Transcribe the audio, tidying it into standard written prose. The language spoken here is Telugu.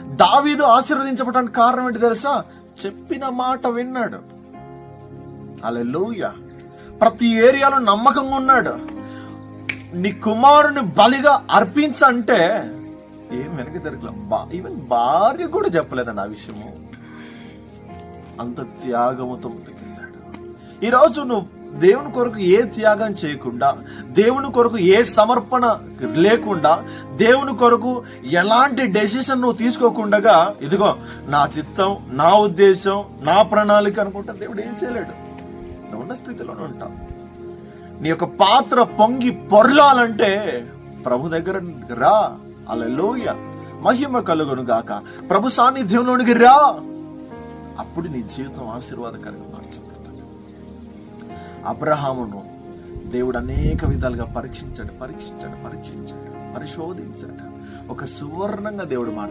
దావీదు ఆశీర్వదించబడడానికి కారణం ఏంటి తెలుసా? చెప్పిన మాట విన్నాడు. హల్లెలూయా. ప్రతి ఏరియాలో నమ్మకంగా ఉన్నాడు. నీ కుమారుని బలిగా అర్పించంటే ఏం వెనక తిరగలే. ఈవెన్ భార్య కూడా చెప్పలేదండి ఆ విషయము. అంత త్యాగముతో ముందుకెళ్ళాడు. ఈరోజు నువ్వు దేవుని కొరకు ఏ త్యాగం చేయకుండా, దేవుని కొరకు ఏ సమర్పణ లేకుండా, దేవుని కొరకు ఎలాంటి డెసిషన్ నువ్వు తీసుకోకుండా, ఇదిగో నా చిత్తం, నా ఉద్దేశం, నా ప్రణాళిక అనుకుంటా దేవుడు ఏం చేయలేడు. నువ్వు ఉన్న స్థితిలోనే ఉంటావు. నీ యొక్క పాత్ర పొంగి పొర్లాలంటే ప్రభు దగ్గర రా. హల్లెలూయా. మహిమ కలుగును గాక. ప్రభు సాన్నిధ్యంలోనికి రా. అప్పుడు నీ జీవితం ఆశీర్వాదకరంగా మార్చబడుతుంది. అబ్రహామును దేవుడు అనేక విధాలుగా పరీక్షించాడు, పరిశోధించాడు. ఒక సువర్ణంగా దేవుడు